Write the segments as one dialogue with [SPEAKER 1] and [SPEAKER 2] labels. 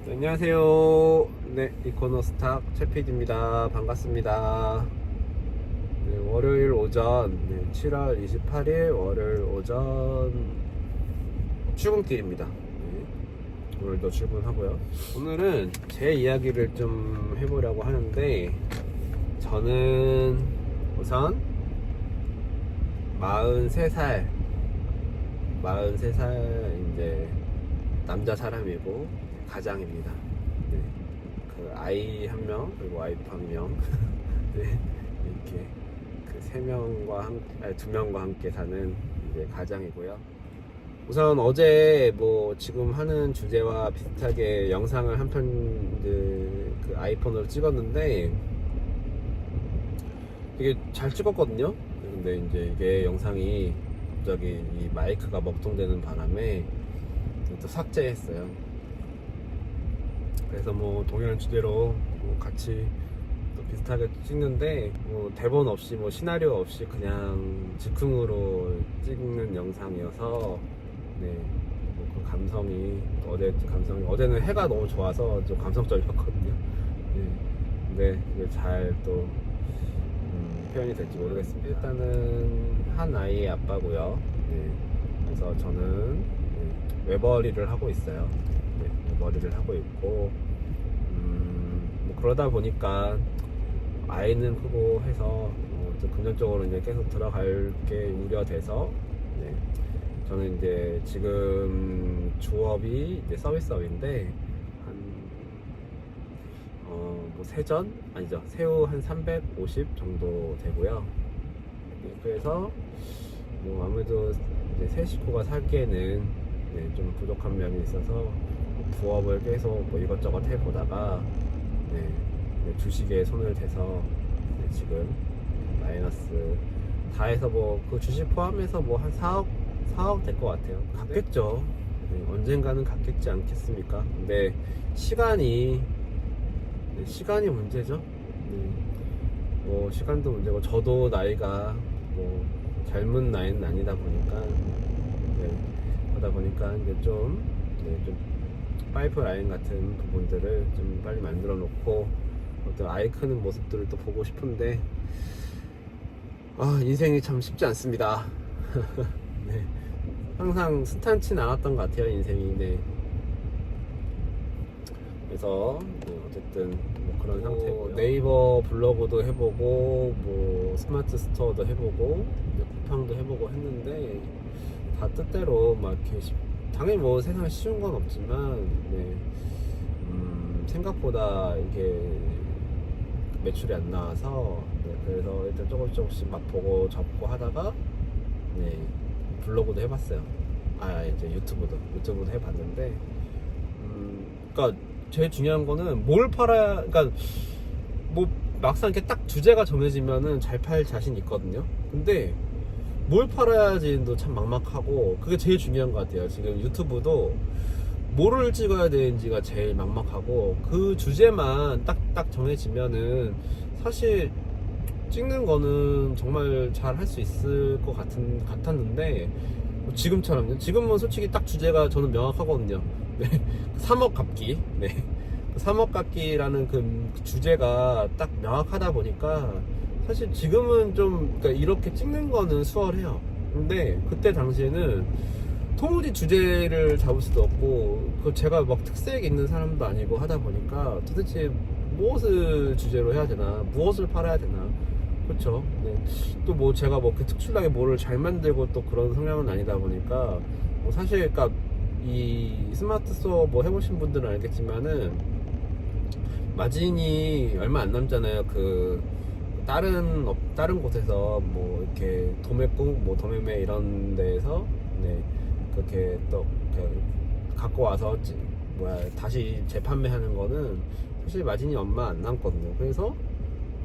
[SPEAKER 1] 네, 안녕하세요. 네, 이코노스탁 최PD입니다. 반갑습니다. 네, 월요일 오전, 7월 28일 월요일 오전 출근길입니다. 네, 오늘도 출근하고요. 오늘은 제 이야기를 좀 해보려고 하는데, 저는 우선 43살 이제 남자 사람이고 가장입니다. 네. 그 아이 한 명 그리고 와이프 한 명 네. 이렇게 그 세 명과 두 명과 함께 사는 이제 가장이고요. 우선 어제 뭐 지금 하는 주제와 비슷하게 영상을 한 편 그 아이폰으로 찍었는데 되게 잘 찍었거든요. 근데 이제 이게 영상이 갑자기 이 마이크가 먹통되는 바람에 또 삭제했어요. 그래서 뭐 동일한 주제로 뭐 같이 또 비슷하게 찍는데 뭐 대본 없이 뭐 시나리오 없이 그냥 즉흥으로 찍는 영상이어서 뭐그 감성이 어제는 해가 너무 좋아서 좀 감성적이었거든요. 근데 이게 잘 또 표현이 될지 모르겠습니다. 일단은 한 아이의 아빠고요. 그래서 저는 외벌이를 하고 있어요. 외벌이를 하고 있고 뭐 그러다 보니까 아이는 크고 해서 좀 금전적으로 이제 계속 들어갈 게 우려돼서 저는 이제 지금 주업이 이제 서비스업인데 뭐 세전 아니죠, 새우 한 350 정도 되고요. 그래서 뭐 아무래도 이제 세 식구가 살기에는 좀 부족한 면이 있어서 부업을 계속 뭐 이것저것 해보다가 주식에 손을 대서 지금 마이너스 다 해서 뭐 그 주식 포함해서 뭐 한 4억 될 것 같아요. 갔겠죠. 언젠가는 갔겠지 않겠습니까? 근데 시간이 문제죠. 뭐 시간도 문제고 저도 나이가 뭐 젊은 나이는 아니다 보니까 그러다 보니까 이제 좀 파이프라인 같은 부분들을 좀 빨리 만들어 놓고 어떤 아이 크는 모습들을 또 보고 싶은데 인생이 참 쉽지 않습니다. 항상 순탄치 않았던 것 같아요, 인생이. 그래서 어쨌든 뭐 그런 상태고요. 네이버 블로그도 해보고 뭐 스마트 스토어도 해보고 쿠팡도 해보고 했는데 다 뜻대로 막 이렇게 당연히 뭐 세상에 쉬운 건 없지만 생각보다 이게 매출이 안 나와서 그래서 일단 조금씩 막 보고 접고 하다가 블로그도 해봤어요. 이제 유튜브도 해봤는데 그러니까 제일 중요한 거는 뭘 팔아야, 그러니까 뭐 막상 이렇게 딱 주제가 정해지면은 잘 팔 자신 있거든요. 근데 뭘 팔아야지도 참 막막하고 그게 제일 중요한 것 같아요. 지금 유튜브도 뭐를 찍어야 되는지가 제일 막막하고 그 주제만 딱 정해지면은 사실 찍는 거는 정말 잘 할 수 있을 것 같았는데 지금처럼요. 지금은 솔직히 딱 주제가 저는 명확하거든요. 3억 갚기. 3억 갚기라는 그 주제가 딱 명확하다 보니까 사실 지금은 좀 그러니까 이렇게 찍는 거는 수월해요. 근데 그때 당시에는 도무지 주제를 잡을 수도 없고 제가 막 특색 있는 사람도 아니고 하다 보니까 도대체 무엇을 주제로 해야 되나, 무엇을 팔아야 되나. 그렇죠. 또 뭐 제가 뭐 그 특출나게 뭐를 잘 만들고 또 그런 성향은 아니다 보니까 뭐 사실 그러니까 이 스마트 스토어 뭐 해보신 분들은 알겠지만은 마진이 얼마 안 남잖아요. 그 다른 곳에서 뭐 이렇게 도매국 뭐 도매매 이런 데에서 그렇게 또 갖고 와서 다시 재판매하는 거는 사실 마진이 얼마 안 남거든요. 그래서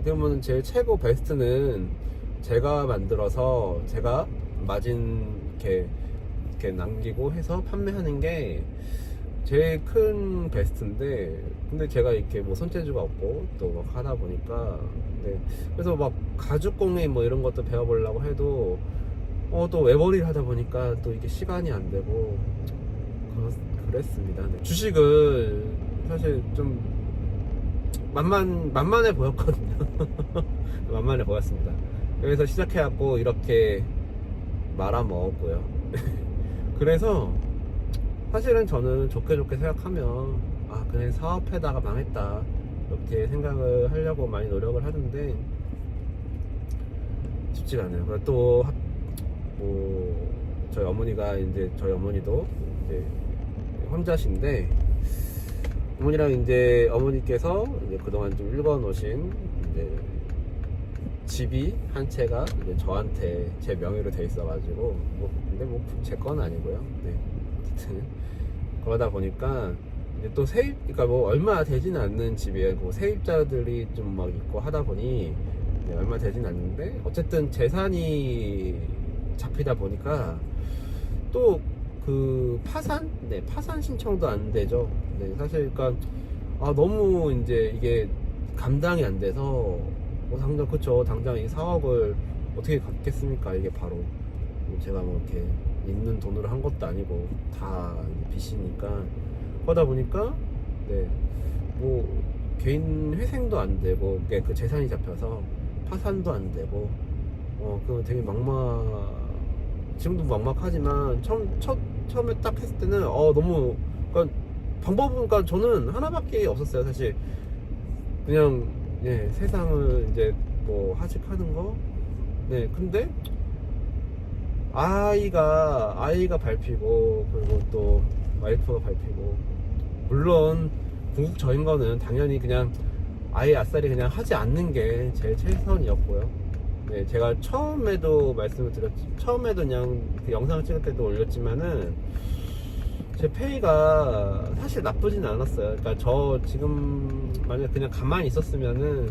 [SPEAKER 1] 그러면 제일 최고 베스트는 제가 만들어서 제가 마진 이렇게 남기고 해서 판매하는 게 제일 큰 베스트인데 근데 제가 이렇게 뭐 손재주가 없고 또 막 하다 보니까 그래서 막 가죽공예 뭐 이런 것도 배워보려고 해도 또 외벌이를 하다 보니까 또 이게 시간이 안 되고 그랬습니다. 주식을 사실 좀 만만해 보였거든요. 만만해 보였습니다. 그래서 시작해갖고 이렇게 말아먹었고요. 그래서 사실은 저는 좋게 생각하면 그냥 사업해다가 망했다 이렇게 생각을 하려고 많이 노력을 하는데 쉽지가 않아요. 그리고 또 저희 어머니도 이제 혼자신데 어머니께서 이제 그동안 좀 읽어놓으신 이제 집이 한 채가 이제 저한테 제 명의로 돼 있어가지고 근데 제 건 아니고요. 네. 어쨌든 그러다 보니까 이제 또 그러니까 얼마 되지는 않는 집이에요. 세입자들이 좀 막 있고 하다 보니 얼마 되진 않는데 어쨌든 재산이 잡히다 보니까 또 그 파산 신청도 안 되죠. 네, 사실 그러니까 너무 이제 이게 감당이 안 돼서 당장 이 4억을 어떻게 갚겠습니까? 이게 바로 제가 이렇게 있는 돈으로 한 것도 아니고 다 빚이니까 그러다 보니까 개인 회생도 안 되고 그 재산이 잡혀서 파산도 안 되고 그 되게 지금도 막막하지만 처음에 딱 했을 때는 너무 그러니까 방법은 저는 하나밖에 없었어요. 사실 그냥 세상을 이제 하직하는 거. 근데 아이가 밟히고 그리고 또 와이프가 밟히고 물론 궁극적인 거는 당연히 그냥 아예 아싸리 그냥 하지 않는 게 제일 최선이었고요. 제가 처음에도 말씀을 처음에도 그냥 그 영상을 찍을 때도 올렸지만은 제 페이가 사실 나쁘진 않았어요. 그러니까 저 지금 만약 그냥 가만히 있었으면은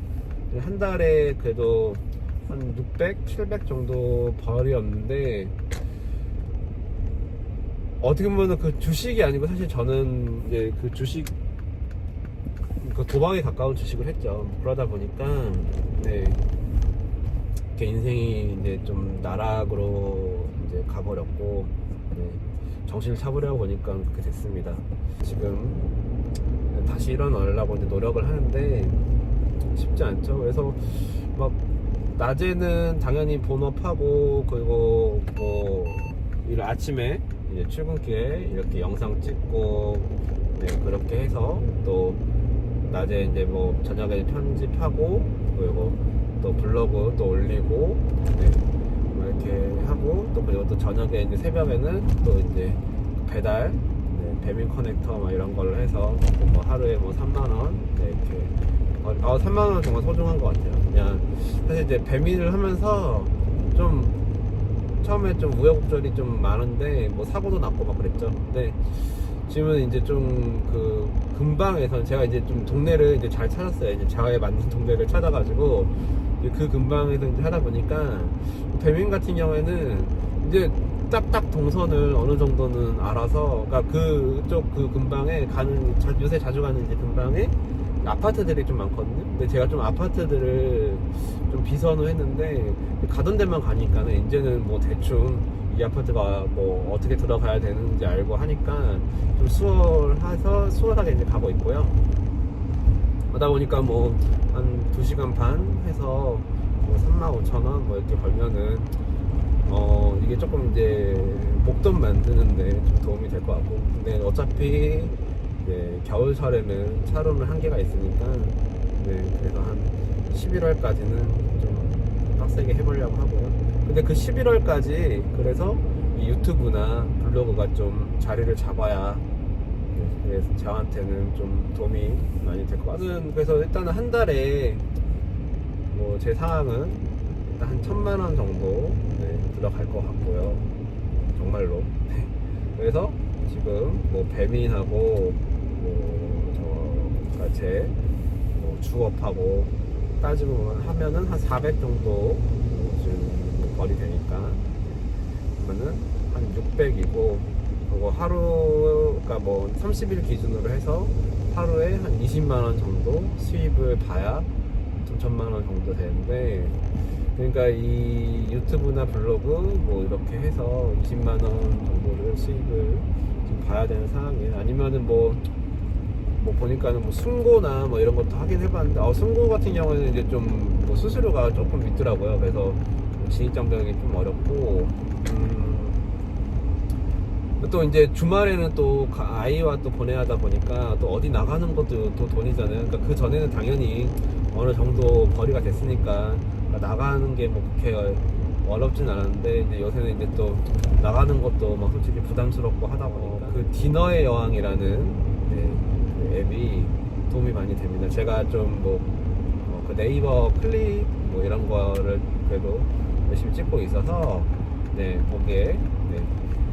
[SPEAKER 1] 한 달에 그래도 한 600, 700 정도 벌이었는데 어떻게 보면 그 주식이 아니고 사실 저는 이제 그 주식 그 도박에 가까운 주식을 했죠. 그러다 보니까 제 인생이 이제 좀 나락으로 이제 가버렸고 정신을 차리려고 보니까 그렇게 됐습니다. 지금 다시 일어나려고 이제 노력을 하는데 쉽지 않죠. 그래서 낮에는 당연히 본업하고 그리고 아침에 이제 출근길에 이렇게 영상 찍고 그렇게 해서 또 낮에 이제 저녁에 편집하고 그리고 또 블로그 또 올리고 이렇게 하고 또 그리고 또 저녁에 이제 새벽에는 또 이제 배달 배민 커넥터 이런 걸로 해서 하루에 3만원 이렇게 3만원 정말 소중한 것 같아요. 그냥 사실 이제 배민을 하면서 좀 처음에 좀 우여곡절이 좀 많은데 사고도 났고 그랬죠. 근데 지금은 이제 좀 그 근방에서 제가 이제 좀 동네를 이제 잘 찾았어요. 이제 자에 맞는 동네를 찾아가지고 그 근방에서 이제 하다 보니까 배민 같은 경우에는 이제 딱딱 동선을 어느 정도는 알아서 그러니까 그쪽 그 근방에 요새 자주 가는 이제 근방에 아파트들이 좀 많거든요. 근데 제가 좀 아파트들을 좀 비선호 했는데 가던 데만 가니까는 이제는 대충 이 아파트가 어떻게 들어가야 되는지 알고 하니까 좀 수월하게 이제 가고 있고요. 그러다 보니까 한 2시간 반 해서 35,000원 이렇게 벌면은 이게 조금 이제 목돈 만드는데 좀 도움이 될 것 같고 근데 어차피 겨울철에는 차로는 한계가 있으니까 그래서 한 11월까지는 좀 빡세게 해보려고 하고요. 근데 그 11월까지 그래서 이 유튜브나 블로그가 좀 자리를 잡아야 그래서 저한테는 좀 도움이 많이 될 것 같아요. 그래서 일단은 한 달에 제 상황은 일단 한 1,000만원 정도 들어갈 것 같고요. 정말로. 그래서 지금 배민하고 제 주업하고 따지고 하면은 한 400 정도 지금 벌이 되니까 그러면은 한 600이고 그리고 하루가 30일 기준으로 해서 하루에 한 20만원 정도 수입을 봐야 2천만원 정도 되는데 그러니까 이 유튜브나 블로그 이렇게 해서 20만원 정도를 수입을 좀 봐야 되는 상황이에요. 아니면은 뭐 보니까는 뭐 승고나 뭐 이런 것도 하긴 해봤는데 승고 같은 경우에는 이제 좀 뭐 수수료가 조금 있더라고요. 그래서 진입장벽이 좀 어렵고 또 이제 주말에는 또 아이와 또 보내야 하다 보니까 또 어디 나가는 것도 또 돈이잖아요. 그러니까 그 전에는 당연히 어느 정도 벌이가 됐으니까 나가는 게 뭐 그렇게 어렵진 않았는데 이제 요새는 이제 또 나가는 것도 막 솔직히 부담스럽고 하다 보니까 그 디너의 여왕이라는 그 앱이 도움이 많이 됩니다. 제가 좀 뭐 그 네이버 클립 뭐 이런 거를 그래도 열심히 찍고 있어서 거기에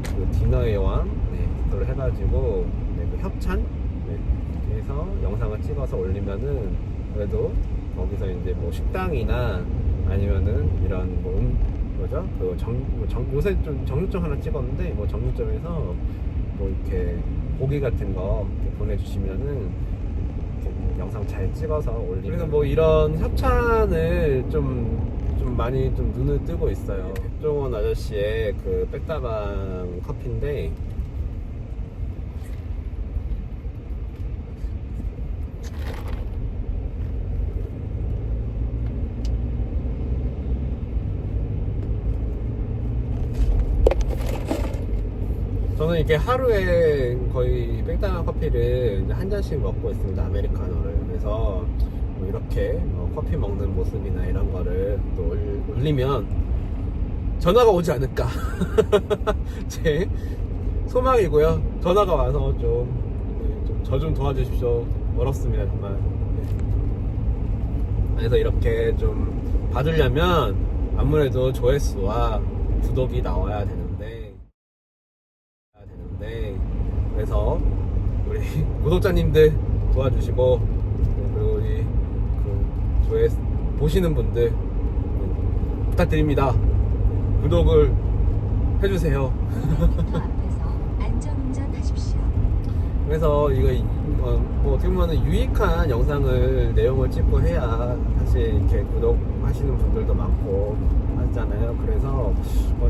[SPEAKER 1] 그 디너의 여왕 그걸 해가지고 그 협찬 해서 영상을 찍어서 올리면은 그래도 거기서 이제 뭐 식당이나 아니면은 이런 뭐죠? 요새 좀 정육점 하나 찍었는데 뭐 정육점에서 뭐 이렇게 고기 같은 거 이렇게 보내주시면은 영상 잘 찍어서 올리면 그래서 뭐 이런 협찬을 좀 많이 좀 눈을 뜨고 있어요. 백종원 아저씨의 그 백다방 커피인데 저는 이렇게 하루에 거의 백다방 커피를 한 잔씩 먹고 있습니다. 아메리카노를. 그래서 뭐 이렇게 커피 먹는 모습이나 이런 거를 또 올리면 전화가 오지 않을까 제 소망이고요. 전화가 와서 저 좀 도와주십시오. 어렵습니다 정말. 그래서 이렇게 좀 받으려면 아무래도 조회수와 구독이 나와야 되는데 그래서 우리 구독자님들 도와주시고 그리고 우리 그 조회 보시는 분들 부탁드립니다. 구독을 해주세요. 그래서 이거 뭐 어떻게 보면 유익한 영상을 내용을 찍고 해야 사실 이렇게 구독하시는 분들도 많고 하잖아요. 그래서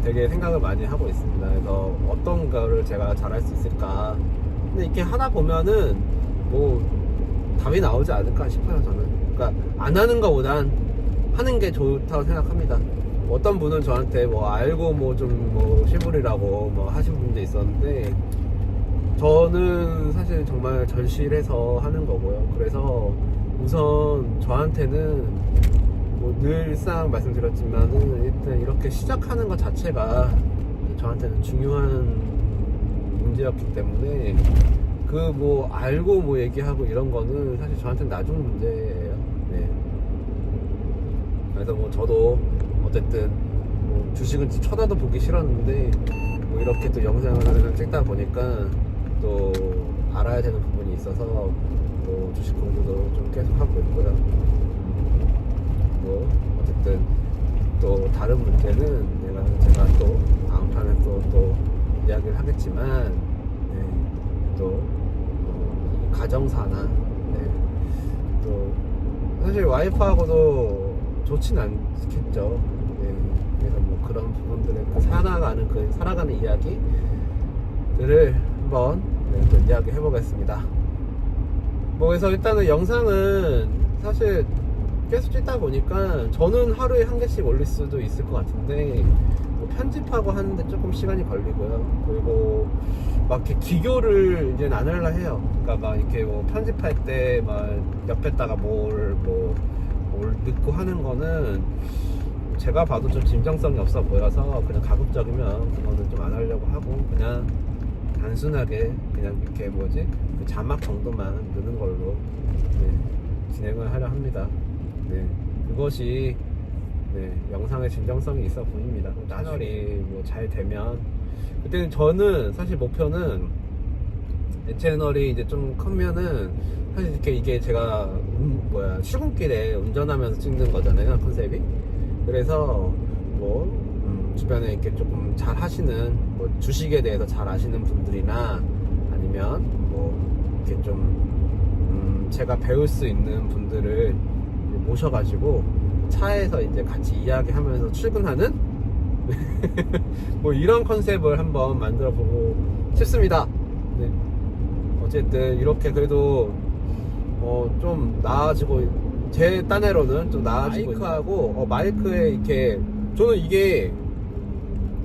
[SPEAKER 1] 되게 생각을 많이 하고 있습니다. 그래서 어떤 거를 제가 잘할 수 있을까. 근데 이렇게 하다 보면은 뭐 답이 나오지 않을까 싶어요 저는. 그러니까 안 하는 것보단 하는 게 좋다고 생각합니다. 어떤 분은 저한테 뭐 알고 뭐 좀 뭐 실물이라고 뭐 하신 분도 있었는데 저는 사실 정말 절실해서 하는 거고요. 그래서 우선 저한테는 뭐 늘상 말씀드렸지만은 일단 이렇게 시작하는 것 자체가 저한테는 중요한 문제였기 때문에 그 뭐 알고 뭐 얘기하고 이런 거는 사실 저한테는 나중 문제예요. 그래서 뭐 저도 어쨌든 뭐 주식은 쳐다도 보기 싫었는데 뭐 이렇게 또 영상을 찍다 보니까 또 알아야 되는 부분이 있어서 또 주식 공부도 좀 계속 하고 있고요. 뭐 어쨌든 또 다른 문제는 제가 또 다음 편에 또 이야기를 하겠지만 또 가정사나 또 사실 와이프하고도 좋진 않겠죠. 그래서 뭐 그런 부분들을 살아가는 이야기들을 한번 또 이야기 해보겠습니다. 뭐 그래서 일단은 영상은 사실 계속 찍다 보니까 저는 하루에 한 개씩 올릴 수도 있을 것 같은데 뭐 편집하고 하는데 조금 시간이 걸리고요. 그리고 막 이렇게 기교를 이제 안 하려 해요. 그러니까 막 이렇게 뭐 편집할 때 막 옆에다가 뭘 넣고 하는 거는 제가 봐도 좀 진정성이 없어 보여서 그냥 가급적이면 그거는 좀 안 하려고 하고 그냥 단순하게 그냥 이렇게 그 자막 정도만 넣는 걸로 진행을 하려 합니다. 그것이 영상의 진정성이 있어 보입니다. 채널이 뭐 잘 되면 그때는 저는 사실 목표는 내 채널이 이제 좀 크면은 사실 이게 제가 출근길에 운전하면서 찍는 거잖아요 컨셉이. 그래서 뭐 주변에 이렇게 조금 잘 하시는 뭐 주식에 대해서 잘 아시는 분들이나 아니면 뭐 이렇게 좀 제가 배울 수 있는 분들을 모셔가지고 차에서 이제 같이 이야기하면서 출근하는 뭐 이런 컨셉을 한번 만들어 보고 싶습니다. 어쨌든 이렇게 그래도 좀 나아지고, 제 딴에로는 좀 나아지고, 마이크하고 마이크에 이렇게, 저는 이게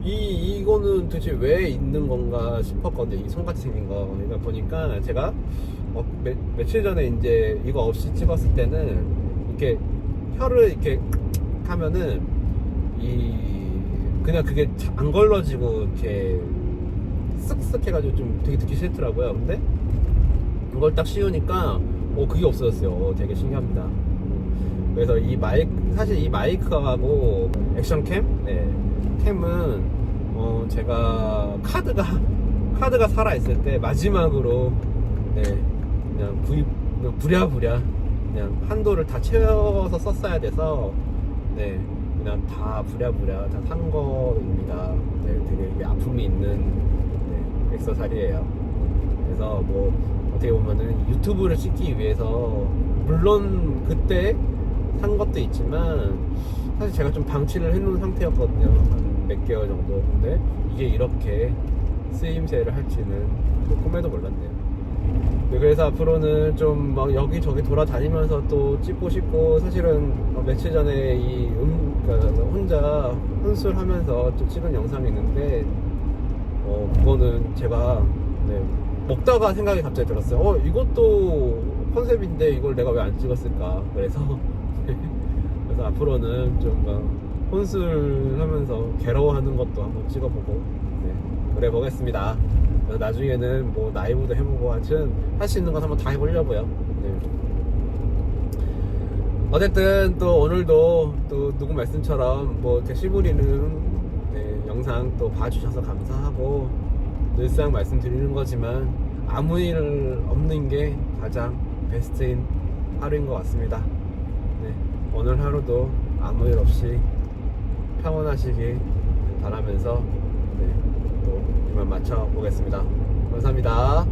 [SPEAKER 1] 이거는 도대체 왜 있는 건가 싶었거든요. 이 손같이 생긴 거. 그러니까 보니까 제가 며칠 전에 이제 이거 없이 찍었을 때는 이렇게 혀를 이렇게 하면은 그냥 그게 안 걸러지고 이렇게 쓱쓱 해가지고 좀 되게 듣기 싫더라고요. 근데 이걸 딱 씌우니까 그게 없어졌어요. 되게 신기합니다. 그래서 사실 이 마이크하고 액션캠, 캠은 제가 카드가 살아있을 때 마지막으로 그냥 부랴부랴 그냥 한도를 다 채워서 썼어야 돼서 그냥 다 부랴부랴 다 산 거입니다. 되게 이게 아픔이 있는 액세서리예요. 그래서 뭐 어떻게 보면은 유튜브를 찍기 위해서 물론 그때 산 것도 있지만 사실 제가 좀 방치를 해놓은 상태였거든요. 한 몇 개월 정도. 근데 이게 이렇게 쓰임새를 할지는 꿈에도 몰랐네요. 그래서 앞으로는 좀 막 여기저기 돌아다니면서 또 찍고 싶고, 사실은 며칠 전에 그러니까 혼자 혼술하면서 또 찍은 영상이 있는데 그거는 제가 먹다가 생각이 갑자기 들었어요. 이것도 컨셉인데 이걸 내가 왜 안 찍었을까. 그래서 앞으로는 좀 혼술하면서 괴로워하는 것도 한번 찍어보고 그래 보겠습니다. 나중에는 뭐 라이브도 해보고 하여튼 할 수 있는 건 한번 다 해보려고요. 어쨌든 또 오늘도 또 누구 말씀처럼 뭐 이렇게 시부리는 영상 또 봐주셔서 감사하고, 늘상 말씀드리는 거지만 아무 일 없는 게 가장 베스트인 하루인 것 같습니다. 오늘 하루도 아무 일 없이 평온하시길 바라면서 또 이만 마쳐보겠습니다. 감사합니다.